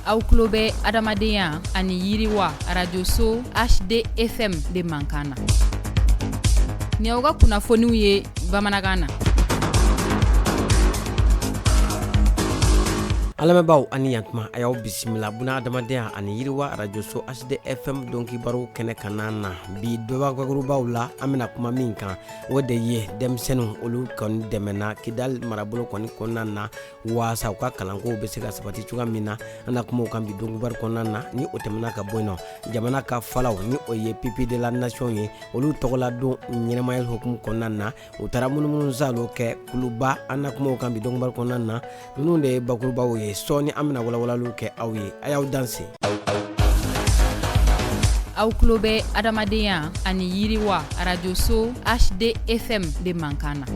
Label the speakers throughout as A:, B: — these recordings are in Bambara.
A: Aw tulo bɛ adamadenya ani yiriwa radio-so HDFM de Mankana. Ni aw ka kunnafoniw ye bamanankan na.
B: Alamɛbaaw ani yantuma a y'aw bisimila buna adamadenya ani yiriwa radio-so HDFM dɔnkibaro kɛnɛ kanan na bi dɔbakɔrɔbaw la an bɛna kuma min kan o de ye denmisɛnninw olu kɔni dɛmɛna Kidal marabolo kɔni kɔnɔna na waasa u ka kalanko bɛ se ka sabati cogoya min na an na kuma o kan bi dɔnkibaro kɔnɔna na ni o tɛmɛna ka bɔ yen nɔ jamana ka falaw ni o ye pipi de la nation ye olu tɔgɔladon ɲɛnɛmaya hukumu kɔnɔna na u taara munumunu zalo kɛ kuluba an na kuma o kan bi dɔnkibaro kɔnɔna na ninnu de ye bakurubaw ye sɔɔni an bɛna walawalaliw kɛ aw ye a y'aw danse.
A: Aw tulo bɛ adamadenya ani yiriwa radio-so HDFM de Mankana.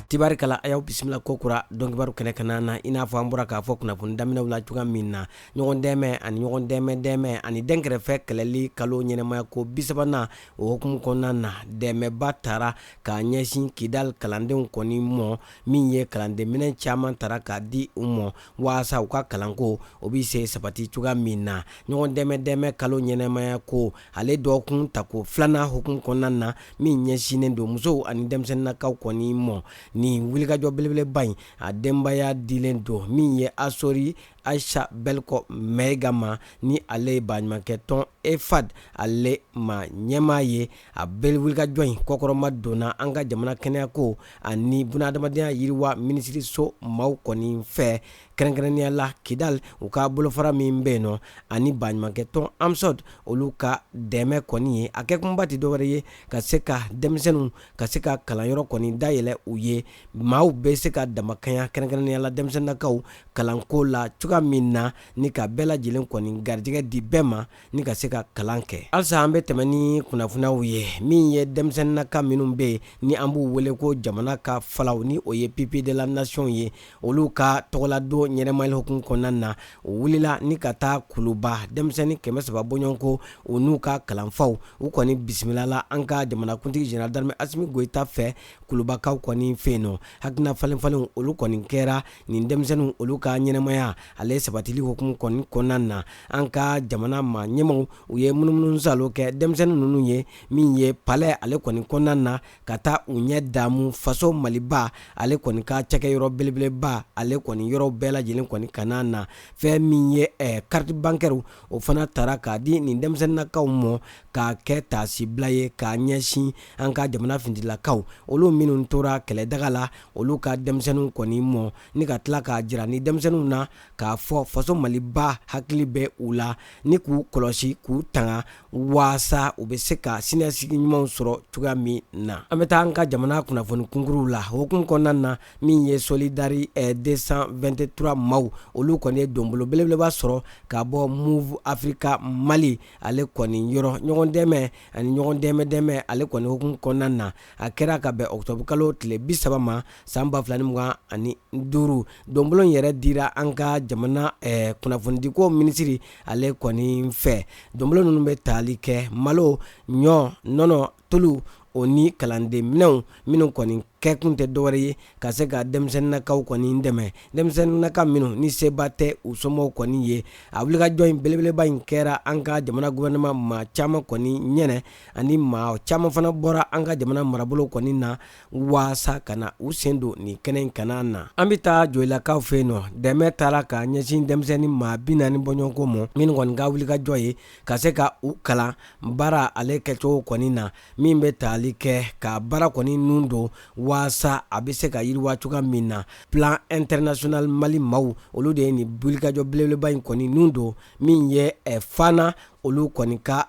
B: Tibarikala a y'aw bisimila kokura dɔnkibaro kɛnɛ kanan na i n'a fɔ an bɔra k'a fɔ kunnafoni daminɛw la cogoya min na ɲɔgɔn dɛmɛ ani dɛnkɛrɛfɛ kɛlɛli kalo ɲɛnɛmaya ko 30nan o hukumu kɔnɔna na dɛmɛba taara k'a ɲɛsin Kidal kalandenw kɔni mɔ min ye kalanden minɛn caman taara k'a di u mɔ waasa u ka kalanko o bɛ se sabati cogoya min na ɲɔgɔn dɛmɛ kalo ɲɛnɛmaya ko ale dɔgɔkun tako 2nan hukumu kɔnɔna na min ɲɛsinnen don musow ani denmisɛnninnakaw kɔni mɔ ni wulikajɔ belebeleba in a denbaya dilen don min ye Asori Aisha Belko Megama ni ale baɲumankɛ tɔn EFAD ale ma ɲɛmaa ye a bɛɛ wulikajɔ in kɔkɔrɔma donna an ka jamana kɛnɛyako ani bunadamadenya yiriwa minisiriso maaw kɔni fɛ kɛrɛnkɛrɛnnenya la Kidal u ka bolofara min bɛ yen nɔ ani baɲumankɛ tɔn AMSOD olu ka dɛmɛ kɔni ye a kɛkunba tɛ dɔwɛrɛ ye ka se ka denmisɛnninw ka se ka kalanyɔrɔ kɔni dayɛlɛ u ye maaw bɛ se ka damakanya kɛrɛnkɛrɛnnenya la denmisɛnninnakaw kalanko la cogoya min na ni ka bɛɛ lajɛlen kɔni garijɛgɛ di bɛɛ ma ni ka se ka kalan kɛ halisa an bɛ tɛmɛ ni kunnafoniyaw ye min ye denmisɛnninnaka minnu bɛ yen ni an b'u wele ko jamana ka falaw ni o ye pipi de la nation ye olu ka tɔgɔladon ɲɛnɛmayali hukumu kɔnɔna na o wulila ni ka taa kuluba denmisɛnnin 300 bɔɲɔgɔnko u n'u ka kalanfaw u kɔni bisimilala an ka jamanakuntigi général d'armée Asimi Goyita fɛ kulubakaw kɔni fɛ yen nɔ hakilina falenfalenw olu kɔni kɛra nin denmisɛnninw olu ka ɲɛnɛmaya ale sabatili hukumu kɔni kɔnɔna na an ka jamana ma ɲɛmɔgɔw u ye munumunu salo kɛ denmisɛnnin ninnu ye min ye palais ale kɔni kɔnɔna na ka taa u ɲɛ damu faso Maliba ale kɔni ka cakɛyɔrɔ belebeleba ale kɔni yɔrɔ bɛɛ lajɛlen kɔni kana na fɛn min ye carte bancaire o fana taara k'a di nin denmisɛnninnakaw mɔ k'a kɛ taasibila ye k'a ɲɛsin an ka jamana fintilakaw olu minnu tora kɛlɛdaga la olu ka denmisɛnninw kɔni mɔ ni ka tila k'a jira ni denmisɛnninw na k'a fɔ faso Maliba hakili bɛ u la ni k'u kɔlɔsi k'u tanga waasa u bɛ se ka siniɲɛsigi ɲumanw sɔrɔ cogoya min na an bɛ taa an ka jamana kunnafoni kunkuruw la hukumu kɔnɔna na min ye Solidari 223 maaw olu kɔni ye donbolo belebeleba sɔrɔ ka bɔ Move Africa Mali ale kɔni yɔrɔ ɲɔgɔn dɛmɛ ani ɲɔgɔn dɛmɛ ale kɔni hukumu kɔnɔna na a kɛra ka bɛn octobre kalo tile 30 ma san 2025 donbolo yɛrɛ dira an ka jamana kunnafonidiko minisiri ale kɔni fɛ donbolo ninnu bɛ tali kɛ malo ɲɔ nɔnɔ tulu o ni kalanden minɛnw minnu kɔni kɛkun tɛ dɔwɛrɛ ye ka se ka denmisɛnninnakaw kɔni dɛmɛ denmisɛnninnaka minnu ni seba tɛ u somɔgɔw kɔni ye a wulikajɔ in belebeleba in kɛra an ka jamana gouvernement maa caman kɔni ɲɛnɛ ani maa caman fana bɔra an ka jamana marabolo kɔni na waasa ka na u sen don nin kɛnɛ in kana na an bɛ taa joyilakaw fɛ yen nɔ dɛmɛ taara ka ɲɛsin denmisɛnnin maa 40 bɔɲɔgɔnko mɔ minnu kɔni ka wulikajɔ ye ka se ka u kalan baara ale kɛcogo kɔni na min bɛ tali kɛ ka baara kɔni nun don waasa a bɛ se ka yiriwa cogoya min na plan international Mali maaw olu de ye nin wulikajɔ belebeleba in kɔni nun don min ye fana olu kɔni ka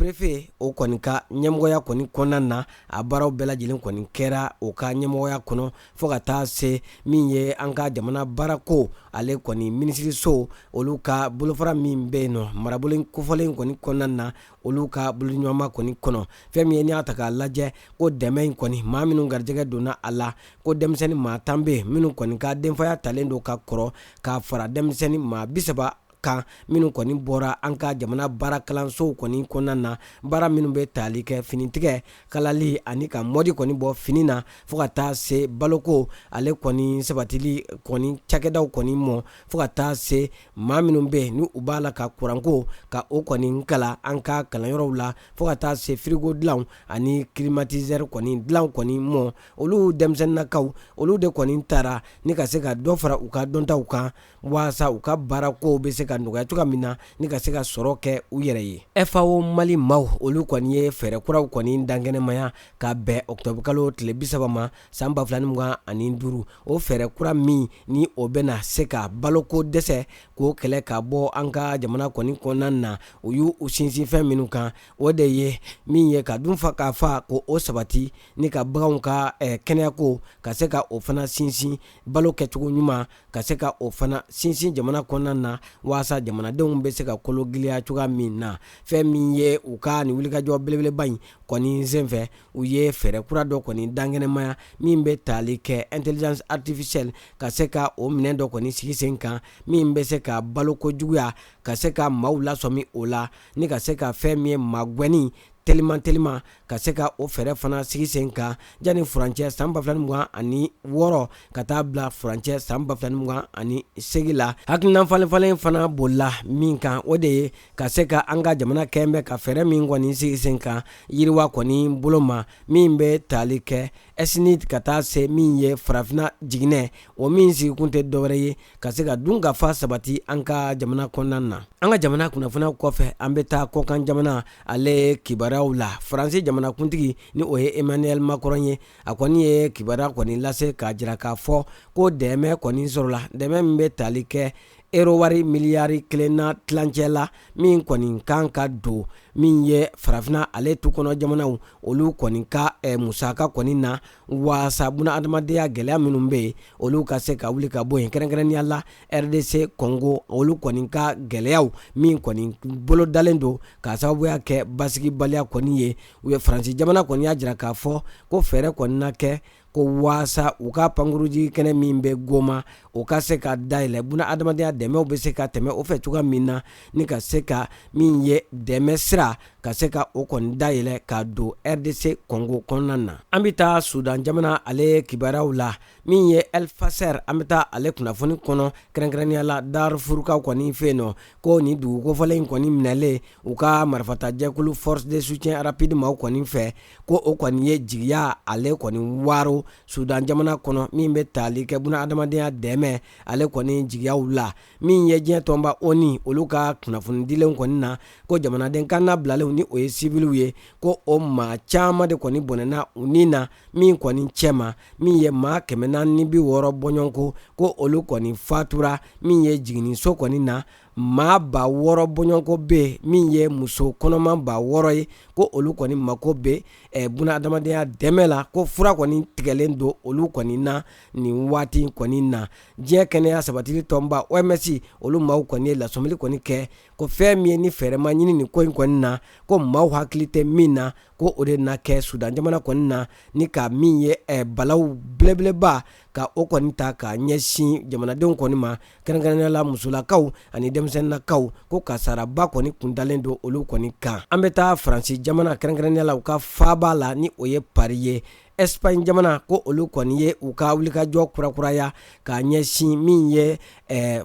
B: préfet o kɔni ka ɲɛmɔgɔya kɔni kɔnɔna na a baaraw bɛɛ lajɛlen kɔni kɛra o ka ɲɛmɔgɔya kɔnɔ fo ka taa se min ye an ka jamana baarako ale kɔni minisiriso olu ka bolofara min bɛ yen nɔ marabolo kofɔlen kɔni kɔnɔna na olu ka boloɲɔgɔnma kɔni kɔnɔ fɛn min ye n'i y'a ta k'a lajɛ ko dɛmɛ in kɔni maa minnu garijɛgɛ donna a la ko denmisɛnnin maa 10 bɛ yen minnu kɔni ka denfaya talen don ka kɔrɔ k'a fara denmisɛnnin maa 30 kan minnu kɔni bɔra an ka jamana baara kalansow kɔni kɔnɔna na baara minnu bɛ tali kɛ finitigɛ kalali ani ka mɔdi kɔni bɔ fini na fo ka taa se baloko ale kɔni sabatili kɔni cakɛdaw kɔni mɔ fo ka taa se maa minnu bɛ ni u b'a la ka kuranko ka o kɔni kala an ka kalanyɔrɔw la fo ka taa se frigo dilanw ani climatiseur kɔni dilanw kɔni mɔ olu denmisɛnninakaw olu de kɔni taara ni ka se ka dɔ fara u ka dɔntaw kan waasa u ka baarako bɛ se ka nɔgɔya cogoya min na ni ka se ka sɔrɔ kɛ u yɛrɛ ye. FAO Mali maaw olu kɔni ye fɛɛrɛ kuraw kɔni dankɛnɛmaya ka bɛn octobre kalo tile 30 ma san 2025 o fɛɛrɛ kura min ni o bɛna se ka baloko dɛsɛ k'o kɛlɛ ka bɔ an ka jamana kɔni kɔnɔna na o y'u sinsin fɛn minnu kan o de ye min ye ka dun fa k'a fa ko o sabati ni ka baganw ka kɛnɛyako ka se ka o fana sinsin balo kɛcogo ɲuman ka se ka o fana sinsin jamana kɔnɔna na waasa jamanadenw bɛ se ka kolo giliya cogoya min na fɛn min ye u ka ni wulikajɔ belebeleba in kɔni senfɛ u ye fɛɛrɛ kura dɔ kɔni dankɛnɛmaya min bɛ tali kɛ intelligence artificielle ka se ka o minɛn dɔ kɔni sigi sen kan min bɛ se ka baloko juguya ka se ka maaw lasɔmi o la ni ka se ka fɛn min ye magwɛni telima ka se ka o fɛɛrɛ fana sigi sen kan jani furancɛ san 2026 ka taa bila furancɛ san 2028 la hakilina falen fana bolila min kan o de ye ka se ka an ka jamana kɛnbɛ ka fɛɛrɛ min kɔni sigi sen kan yiriwa kɔni bolo ma min bɛ tali kɛ SNIT ka taa se min ye farafina jiginɛ o min sigi kun tɛ dɔwɛrɛ ye ka se ka dun ka fa sabati an ka jamana kɔnɔna na an ka jamana kunnafoniyaw kɔfɛ an bɛ taa kɔkan jamana ale kibaruyaw la faransi jamana kuntigi ni o ye Emmanuel Macron ye a kɔni ye kibaruya kɔni lase ka jira k'a fɔ ko dɛmɛ kɔni sɔrɔla dɛmɛ min bɛ tali kɛ euro wari miliyari 1 tilancɛ la min kɔni kan ka don min ye farafina ale tukɔnɔ jamanaw olu kɔni ka musaka kɔni na waasa buna adamadenya gɛlɛya minnu bɛ yen olu ka se ka wuli ka bɔ yen kɛrɛnkɛrɛnnenya la RDC Congo olu kɔni ka gɛlɛyaw min kɔni bolo dalen don ka sababuya kɛ basigibaliya kɔni ye u ye faransi jamana kɔni y'a jira k'a fɔ ko fɛɛrɛ kɔni na kɛ ko waasa u ka pankuruji kɛnɛ min bɛ Goma o ka se ka dayɛlɛ buna adamadenya dɛmɛw bɛ se ka tɛmɛ o fɛ cogoya min na ni ka se ka min ye dɛmɛ sira ka se ka o kɔni dayɛlɛ ka don RDC Congo kɔnɔna na an bɛ taa Sudan jamana ale kibaruyaw la min ye El Fasser an bɛ taa ale kunnafoni kɔnɔ kɛrɛnkɛrɛnnenya la Darfourkaw kɔni fɛ yen nɔ ko ni dugukofɔlen in kɔni minɛlen u ka marifatajɛkulu Force de soutien rapide maaw kɔni fɛ ko o kɔni ye jigiya ale kɔni waro Sudan jamana kɔnɔ min bɛ tali kɛ buna adamadenya dɛmɛ ale kɔni jigiyaw la min ye diɲɛ tɔnba ONU olu ka kunnafoni dilenw kɔni na ko jamanaden kan na bilalen ni o ye civiliw ye ko o maa caman de kɔni bɔnɛna u ni na min kɔni cɛma min ye maa 460 bɔɲɔnko ko olu kɔni fatura min ye jiginiso kɔni na maa 600 bɔɲɔnko bɛ min ye muso kɔnɔma 600 ye ko olu kɔni mako bɛ buna adamadenya dɛmɛ la ko fura kɔni tigɛlen don olu kɔni na nin waati kɔni na diɲɛ kɛnɛya sabatili tɔnba OMS olu maaw kɔni ye lasɔmili kɔni kɛ ko fɛn min ye ni fɛɛrɛ ma ɲini nin ko in kɔni na ko maaw hakili tɛ min na ko o de na kɛ Sudan jamana kɔni na ni ka min ye balaw belebeleba ka o kɔni ta ka ɲɛsin jamanadenw kɔni ma kɛrɛnkɛrɛnnenya la musolakaw ani denmisɛnninakaw ko kasaraba kɔni kundalen don olu kɔni kan an bɛ taa Faransi jamana kɛrɛnkɛrɛnnenya la u ka faaba la ni o ye Paris ye Espagne jamana ko olu kɔni ye u ka wulikajɔ kurakuraya ka ɲɛsin min ye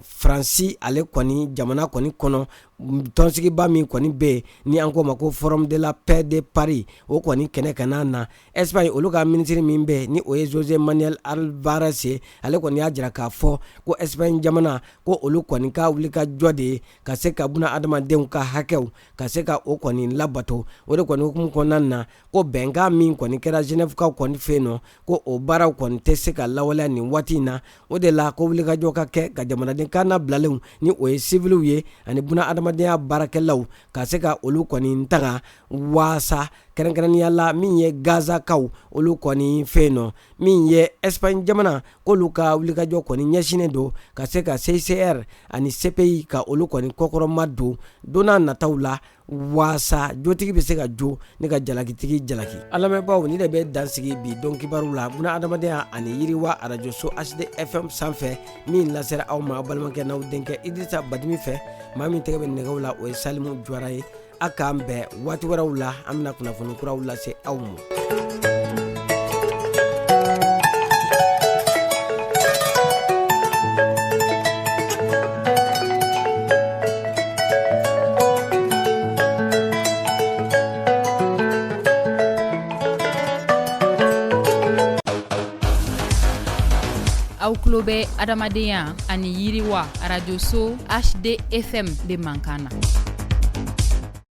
B: Faransi ale kɔni jamana kɔni kɔnɔ tɔnsigiba min kɔni bɛ yen ni an ko ma ko Forum de la Paix de Paris o kɔni kɛnɛ ka na Espagne olu ka minisiri min bɛ yen ni o ye José Manuel Alvarez ye ale kɔni y'a jira k'a fɔ ko Espagne jamana ko olu kɔni ka wulikajɔ de ye ka se ka buna adamadenw ka hakɛw ka se ka o kɔni labato o de kɔni hukumu kɔnɔna na ko bɛnkan min kɔni kɛra Genève-kaw kɔni fɛ yen nɔ ko o baaraw kɔni tɛ se ka lawaleya nin waati in na o de la ko wulikajɔ ka kɛ ka jamanaden kan na bilalenw ni o ye civiliw ye ani buna adamadenya baarakɛlaw ka se ka olu kɔni tanga waasa kɛrɛnkɛrɛnnenya la min ye Gazakaw olu kɔni fɛ no min ye Espagne jamana k'olu ka wulikajɔ kɔni ɲɛsinen don ka se ka CICR ani CPI ka olu kɔni kɔkɔrɔma don donna nataw la waasa jotigi bɛ se ka jo ni ka jalakitigi jalaki. Alamɛbaw ni de bɛ dansigi bi dɔn kibaru la buna adamadenya ani yiriwa radio so HD FM sanfɛ min lasera aw ma balimakɛ n'aw denkɛ Idrissa Badimi fɛ maa min tɛgɛ bɛ nɛgɛw la o ye Salimu Jwara ye a k'an bɛn waati wɛrɛw la an bɛna kunnafoni kuraw lase aw ma.
A: Aw tulo bɛ adamadenya ani yiriwa radio so HD FM de Mankana.